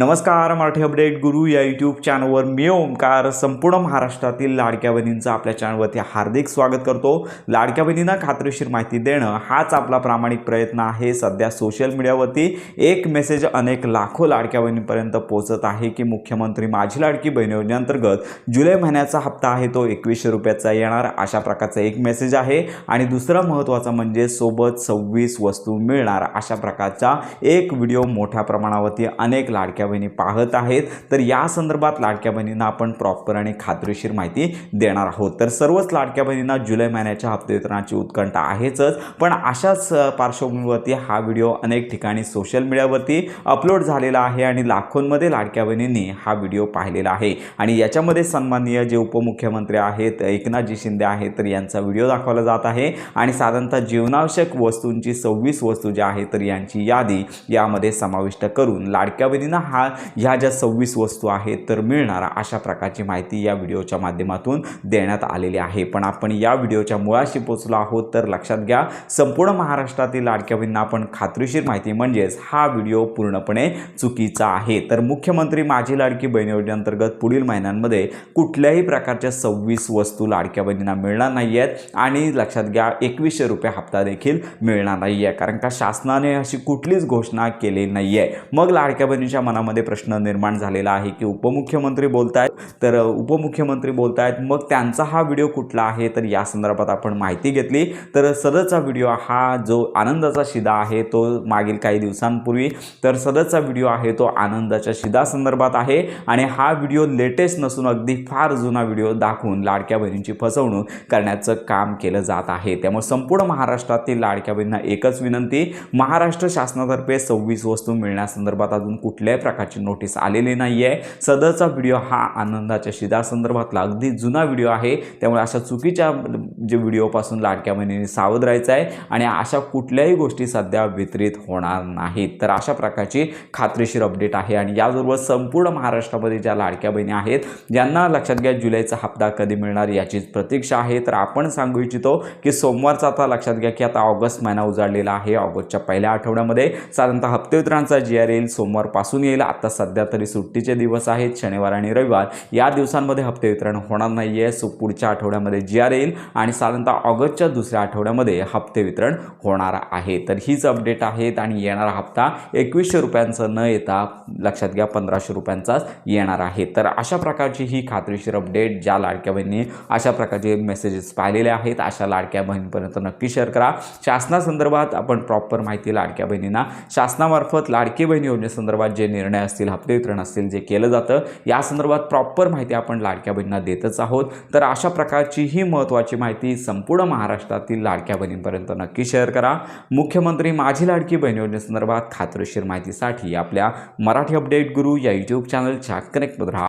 नमस्कार, मराठी अपडेट गुरु या यूट्यूब चॅनलवर मी ओमकार संपूर्ण महाराष्ट्रातील लाडक्या बहिणींचं आपल्या चॅनलवरती हार्दिक स्वागत करतो। लाडक्या बहिणींना खात्रीशीर माहिती देणं हाच आपला प्रामाणिक प्रयत्न आहे। सध्या सोशल मीडियावरती एक मेसेज अनेक लाखो लाडक्या बहिणींपर्यंत पोहोचत आहे की मुख्यमंत्री माझी लाडकी बहीण योजनेअंतर्गत जुलै महिन्याचा हप्ता आहे तो 2100 रुपयाचा येणार, अशा प्रकारचा एक मेसेज आहे। आणि दुसरा महत्त्वाचा म्हणजे सोबत 26 वस्तू मिळणार, अशा प्रकारचा एक व्हिडिओ मोठ्या प्रमाणावरती अनेक लाडक्या बहिणी पाहत आहेत। तर या संदर्भात लाडक्या बहिणींना आपण प्रॉपर आणि खात्रीशीर माहिती देणार आहोत। तर सर्वच लाडक्या बहिणींना जुलै महिन्याच्या हप्ते वितरणाची उत्कंठा आहेच, पण अशाच पार्श्वभूमीवरती हा व्हिडिओ अनेक ठिकाणी सोशल मीडियावरती अपलोड झालेला आहे आणि लाखोंमध्ये लाडक्या बहिणींनी हा व्हिडिओ पाहिलेला आहे। आणि याच्यामध्ये सन्माननीय जे उपमुख्यमंत्री आहेत एकनाथजी शिंदे आहेत तर यांचा व्हिडिओ दाखवला जात आहे आणि साधारणतः जीवनावश्यक वस्तूंची 26 वस्तू ज्या आहेत तर यांची यादी यामध्ये समाविष्ट करून लाडक्या बहिणींना ह्या ज्या 26 वस्तू आहेत तर मिळणार, अशा प्रकारची माहिती या व्हिडिओच्या माध्यमातून देण्यात आलेली आहे। पण आपण या व्हिडिओच्या मुळाशी पोहोचलो आहोत, तर लक्षात घ्या संपूर्ण महाराष्ट्रातील लाडक्या बहिणींना आपण खात्रीशीर माहिती म्हणजेच हा व्हिडिओ पूर्णपणे चुकीचा आहे। तर मुख्यमंत्री माझी लाडकी बहीण योजनेअंतर्गत पुढील महिन्यांमध्ये कुठल्याही प्रकारच्या 26 वस्तू लाडक्या बहिणींना मिळणार नाही आहेत आणि लक्षात घ्या 2100 रुपये हप्ता देखील मिळणार नाही आहे, कारण का शासनाने अशी कुठलीच घोषणा केलेली नाही आहे। मग लाडक्या बहिणींच्या मनामध्ये प्रश्न निर्माण झालेला आहे की उपमुख्यमंत्री बोलतायत तर उपमुख्यमंत्री बोलतायत मग त्यांचा हा व्हिडिओ कुठला आहे, तर या संदर्भात आपण माहिती घेतली। तर सदरचा व्हिडिओ हा जो आनंदाचा शिदा आहे तो मागील काही दिवसांपूर्वी, तर सदरचा व्हिडिओ आहे तो आनंदाच्या शिदा संदर्भात आहे आणि हा व्हिडिओ लेटेस्ट नसून अगदी फार जुना व्हिडिओ दाखवून लाडक्या बहिणींची फसवणूक करण्याचं काम केलं जात आहे। त्यामुळे संपूर्ण महाराष्ट्रातील लाडक्या बहिणींना एकच विनंती, महाराष्ट्र शासनातर्फे 26 वस्तू मिळण्यासंदर्भात अजून कुठल्याही प्रकारची नोटीस आलेली नाही आहे। सदरचा व्हिडिओ हा आनंदाच्या शिदा संदर्भातला अगदी जुना व्हिडिओ आहे, त्यामुळे अशा चुकीच्या जे व्हिडिओपासून लाडक्या बहिणींनी सावध राहायचं आहे आणि अशा कुठल्याही गोष्टी सध्या वितरित होणार नाहीत। तर अशा प्रकारची खात्रीशीर अपडेट आहे आणि याबरोबर संपूर्ण महाराष्ट्रामध्ये ज्या लाडक्या बहिणी आहेत ज्यांना लक्षात घ्या जुलैचा हप्ता कधी मिळणार याचीच प्रतीक्षा आहे, तर आपण सांगू इच्छितो की सोमवारचा आता लक्षात घ्या की आता ऑगस्ट महिना उजाडलेला आहे। ऑगस्टच्या पहिल्या आठवड्यामध्ये साधारणतः हप्ते वितरणाचा GR येईल, सोमवारपासून येईल। आता सध्या तरी सुट्टीचे दिवस आहेत, शनिवार आणि रविवार या दिवसांमध्ये हप्ते वितरण होणार नाही आहे। सो पुढच्या आठवड्यामध्ये GR येईल आणि साधारणतः ऑगस्टच्या दुसऱ्या आठवड्यामध्ये हप्ते वितरण होणार आहे। तर हीच अपडेट आहेत आणि येणारा हप्ता 2100 रुपयांचा न येता लक्षात घ्या 1500 रुपयांचाच येणार आहे। तर अशा प्रकारची ही खात्रीशीर अपडेट ज्या लाडक्या बहिणी अशा प्रकारचे मेसेजेस पाहिलेले आहेत अशा लाडक्या बहिणींपर्यंत नक्की शेअर करा। शासनासंदर्भात आपण प्रॉपर माहिती लाडक्या बहिणींना शासनामार्फत लाडकी बहीण योजनेसंदर्भात जे निर्णय असतील, हप्ते वितरण असतील, जे केलं जातं या संदर्भात प्रॉपर माहिती आपण लाडक्या बहिणींना देतच आहोत। तर अशा प्रकारची ही महत्त्वाची माहिती संपूर्ण महाराष्ट्रातील लाडक्या बहिणींपर्यंत नक्की शेअर करा। मुख्यमंत्री माझी लाडकी बहीण योजनेसंदर्भात खात्रीशीर माहितीसाठी आपल्या मराठी अपडेट गुरु या यूट्यूब चॅनलच्या कनेक्टमध्ये राहा।